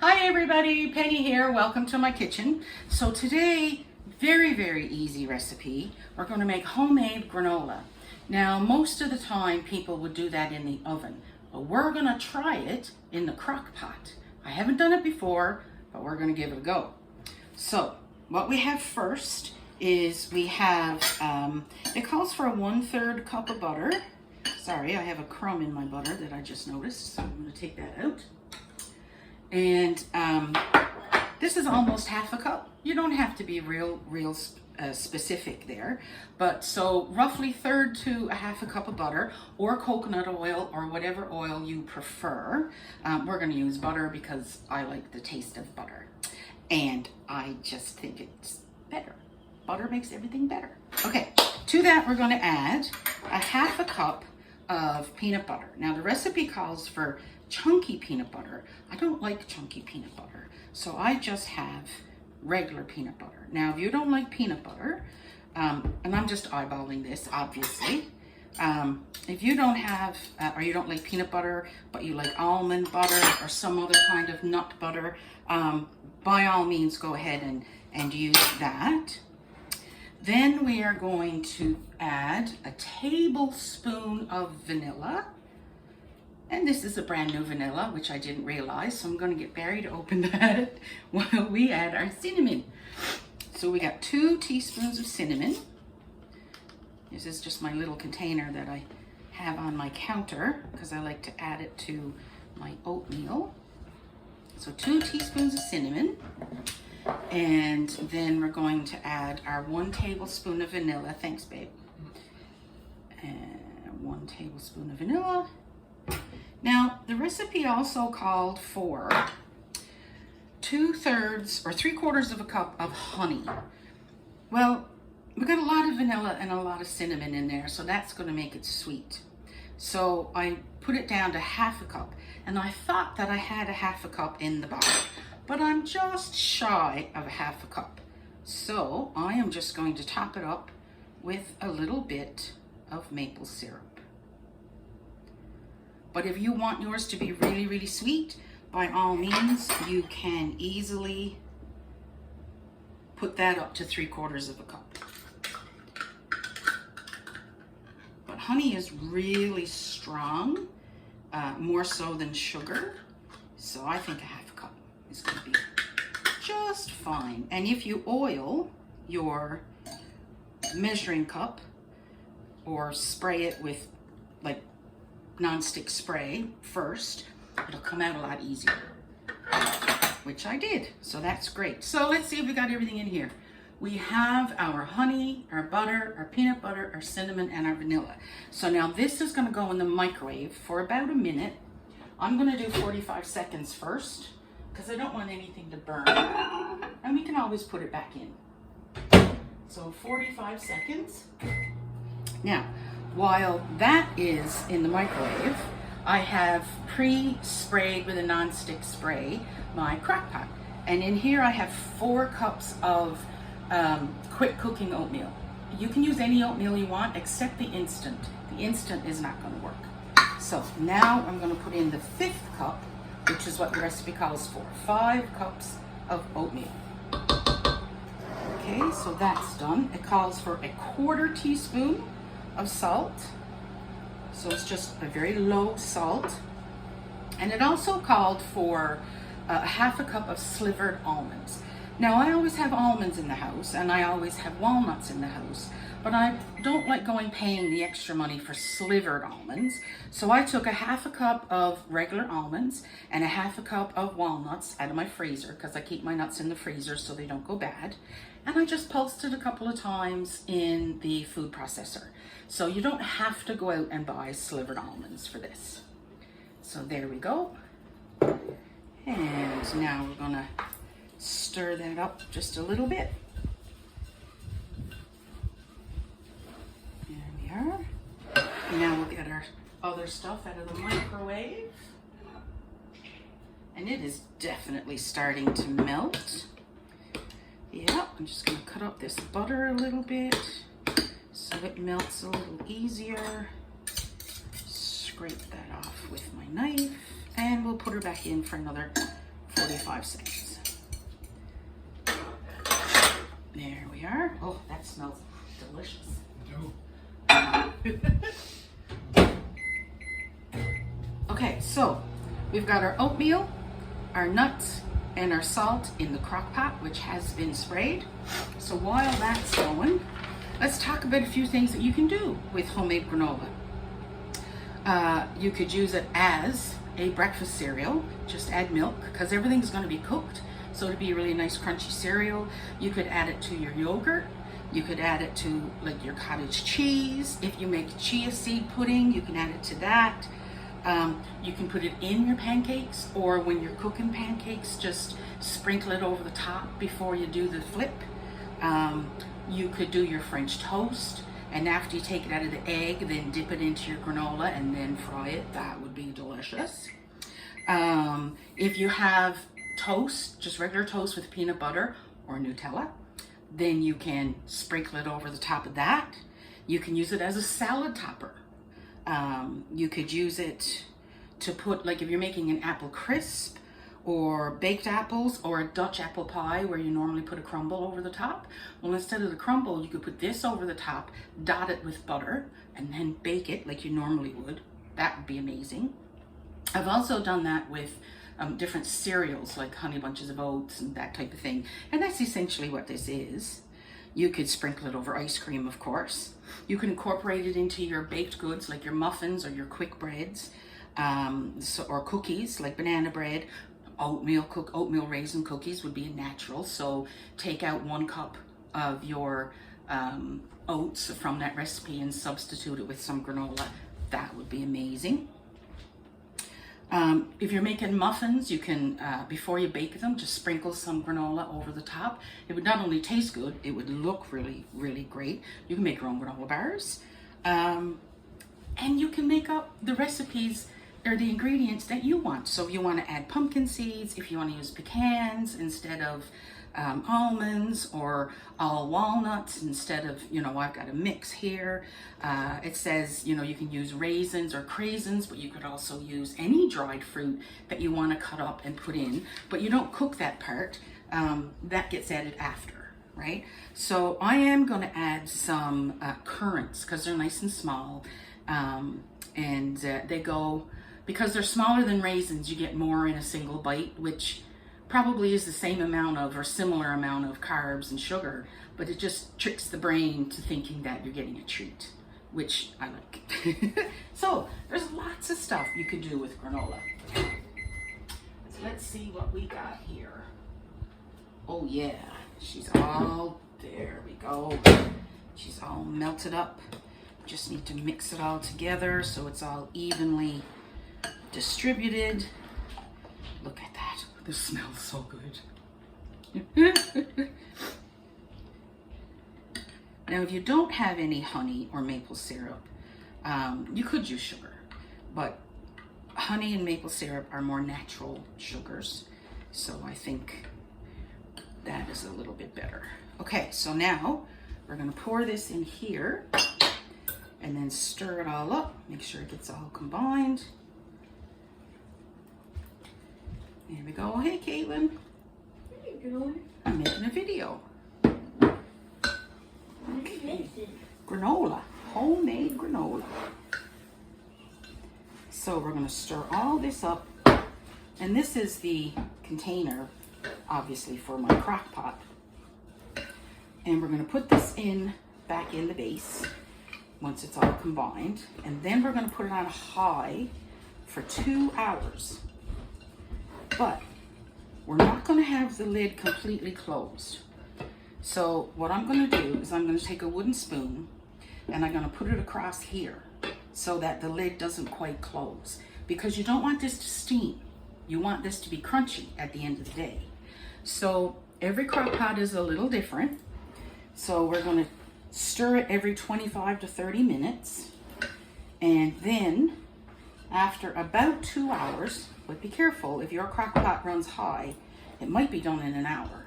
Hi everybody, Penny here. Welcome to my kitchen. So today, very easy recipe. We're going to make homemade granola. Now, most of the time people would do that in the oven, but we're going to try it in the crock pot. I haven't done it before, but we're going to give it a go. So what we have first is we have, it calls for a 1/3 cup of butter. Sorry, I have a crumb in my butter that I just noticed, so I'm going to take that out. And this is almost half a cup. You don't have to be real specific there, but so roughly 1/3 to a half a cup of butter, or coconut oil, or whatever oil you prefer. We're going to use butter because I like the taste of butter, and I just think it's better. Butter makes everything better. Okay, to that we're going to add a half a cup of peanut butter. Now the recipe calls for chunky peanut butter. I don't like chunky peanut butter, so I just have regular peanut butter. Now if you don't like peanut butter, and I'm just eyeballing this obviously, if you don't have or you don't like peanut butter but you like almond butter or some other kind of nut butter, by all means go ahead and use that. Then we are going to add a tablespoon of vanilla. And this is a brand new vanilla, which I didn't realize, so I'm going to get Barry to open that while we add our cinnamon. So we got 2 teaspoons of cinnamon. This is just my little container that I have on my counter because I like to add it to my oatmeal. So 2 teaspoons of cinnamon. And then we're going to add our 1 tablespoon of vanilla. Thanks, babe. And 1 tablespoon of vanilla. Now, the recipe also called for 2/3 or 3/4 of a cup of honey. Well, we got a lot of vanilla and a lot of cinnamon in there, so that's going to make it sweet. So I put it down to half a cup, and I thought that I had a half a cup in the bottle, but I'm just shy of a half a cup. So I am just going to top it up with a little bit of maple syrup. But if you want yours to be really sweet, by all means, you can easily put that up to 3/4 of a cup. But honey is really strong, more so than sugar. So I think a half a cup is going to be just fine. And if you oil your measuring cup or spray it with like non-stick spray first, it'll come out a lot easier, which I did, so that's great. So let's see if we got everything in here. We have our honey, our butter, our peanut butter, our cinnamon, and our vanilla. So now this is going to go in the microwave for about a minute. I'm going to do 45 seconds first because I don't want anything to burn, and we can always put it back in. So 45 seconds. Now, while that is in the microwave, I have pre-sprayed with a non-stick spray my crock pot. And in here I have 4 cups of quick cooking oatmeal. You can use any oatmeal you want except the instant. The instant is not going to work. So now I'm going to put in the 5th cup, which is what the recipe calls for. 5 cups of oatmeal. Okay, so that's done. It calls for a 1/4 teaspoon of salt, so it's just a very low salt. And it also called for a half a cup of slivered almonds. Now I always have almonds in the house, and I always have walnuts in the house, but I don't like paying the extra money for slivered almonds. So I took a half a cup of regular almonds and a half a cup of walnuts out of my freezer, because I keep my nuts in the freezer so they don't go bad. And I just pulsed it a couple of times in the food processor. So you don't have to go out and buy slivered almonds for this. So there we go. And now we're gonna stir that up just a little bit. There we are. Now we'll get our other stuff out of the microwave. And it is definitely starting to melt. Yeah, I'm just gonna cut up this butter a little bit so it melts a little easier. Scrape that off with my knife, and we'll put her back in for another 45 seconds. There we are. Oh, that smells delicious. Okay, so we've got our oatmeal, our nuts, and our salt in the crock pot, which has been sprayed. So while that's going, let's talk about a few things that you can do with homemade granola. You could use it as a breakfast cereal. Just add milk, because everything's going to be cooked, so it'd be a really nice crunchy cereal. You could add it to your yogurt. You could add it to like your cottage cheese. If you make chia seed pudding, you can add it to that. You can put it in your pancakes, or when you're cooking pancakes, just sprinkle it over the top before you do the flip. You could do your French toast, and after you take it out of the egg, then dip it into your granola and then fry it. That would be delicious. If you have toast, just regular toast with peanut butter or Nutella, then you can sprinkle it over the top of that. You can use it as a salad topper. You could use it to put, like if you're making an apple crisp or baked apples or a Dutch apple pie where you normally put a crumble over the top. Well, instead of the crumble, you could put this over the top, dot it with butter, and then bake it like you normally would. That would be amazing. I've also done that with different cereals like Honey Bunches of Oats and that type of thing. And that's essentially what this is. You could sprinkle it over ice cream, of course. You can incorporate it into your baked goods like your muffins or your quick breads, or cookies like banana bread. Oatmeal raisin cookies would be a natural. So take out 1 cup of your oats from that recipe and substitute it with some granola. That would be amazing. If you're making muffins, you can, before you bake them, just sprinkle some granola over the top. It would not only taste good, it would look really, really great. You can make your own granola bars. And you can make up the recipes or the ingredients that you want. So if you want to add pumpkin seeds, if you want to use pecans instead of almonds, or all walnuts instead of, I've got a mix here. It says, you can use raisins or craisins, but you could also use any dried fruit that you want to cut up and put in, but you don't cook that part. That gets added after, right? So I am going to add some currants because they're nice and small, and they go, because they're smaller than raisins, you get more in a single bite, which probably is the same amount of or similar amount of carbs and sugar, but it just tricks the brain to thinking that you're getting a treat, which I like. So there's lots of stuff you could do with granola. So let's see what we got here. Oh yeah, she's all, there we go. She's all melted up. Just need to mix it all together so it's all evenly distributed. Look at that. This smells so good. Now, if you don't have any honey or maple syrup, you could use sugar, but honey and maple syrup are more natural sugars, so I think that is a little bit better. Okay, so now we're going to pour this in here and then stir it all up. Make sure it gets all combined. There we go. Hey, Caitlin. Hey, girl. I'm making a video. Okay. Granola. Homemade granola. So we're going to stir all this up. And this is the container, obviously, for my crock pot. And we're going to put this back in the base once it's all combined. And then we're going to put it on a high for 2 hours. But we're not going to have the lid completely closed. So what I'm going to do is I'm going to take a wooden spoon and I'm going to put it across here so that the lid doesn't quite close, because you don't want this to steam. You want this to be crunchy at the end of the day. So every crock pot is a little different. So we're going to stir it every 25 to 30 minutes. And then after about 2 hours, but be careful, if your crock pot runs high, it might be done in an hour.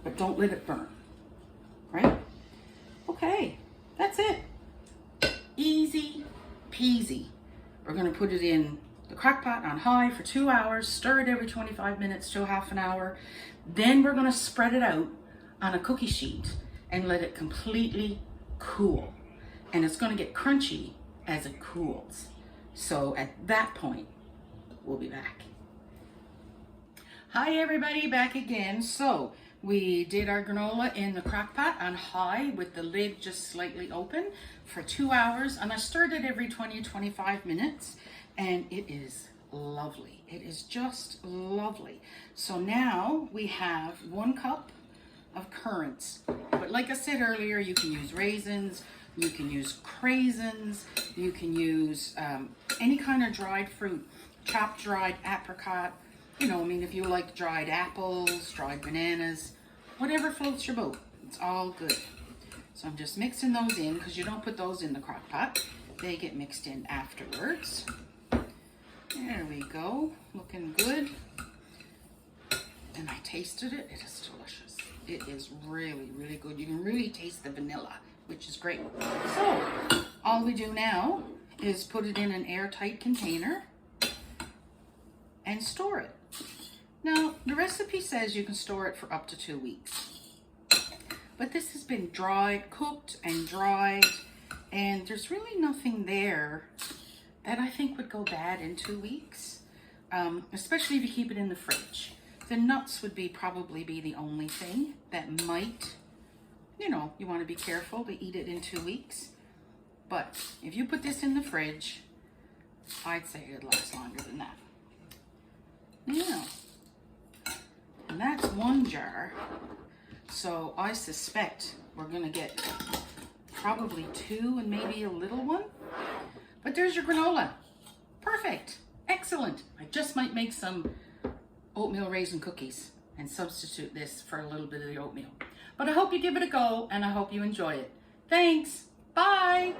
But don't let it burn, right? Okay, that's it. Easy peasy. We're gonna put it in the crock pot on high for 2 hours, stir it every 25 minutes to a half an hour. Then we're gonna spread it out on a cookie sheet and let it completely cool. And it's gonna get crunchy as it cools. So at that point, we'll be back. Hi everybody, back again. So we did our granola in the crock pot on high with the lid just slightly open for 2 hours, and I stirred it every 20-25 minutes, and it is lovely. It is just lovely. So now we have 1 cup of currants, but like I said earlier, you can use raisins, you can use craisins, you can use any kind of dried fruit, chopped dried apricot, you know, I mean, if you like dried apples, dried bananas, whatever floats your boat, it's all good. So I'm just mixing those in because you don't put those in the crock pot. They get mixed in afterwards. There we go, looking good. And I tasted it, it is delicious. It is really, really good. You can really taste the vanilla, which is great. So all we do now is put it in an airtight container and store it. Now, the recipe says you can store it for up to 2 weeks. But this has been dried, cooked and dried, and there's really nothing there that I think would go bad in 2 weeks, especially if you keep it in the fridge. The nuts would probably be the only thing that might, you know, you want to be careful to eat it in 2 weeks. But if you put this in the fridge, I'd say it'd last longer than that. Yeah. And that's 1 jar. So I suspect we're gonna get probably 2 and maybe a little one. But there's your granola. Perfect. Excellent. I just might make some oatmeal raisin cookies and substitute this for a little bit of the oatmeal. But I hope you give it a go and I hope you enjoy it. Thanks. Bye.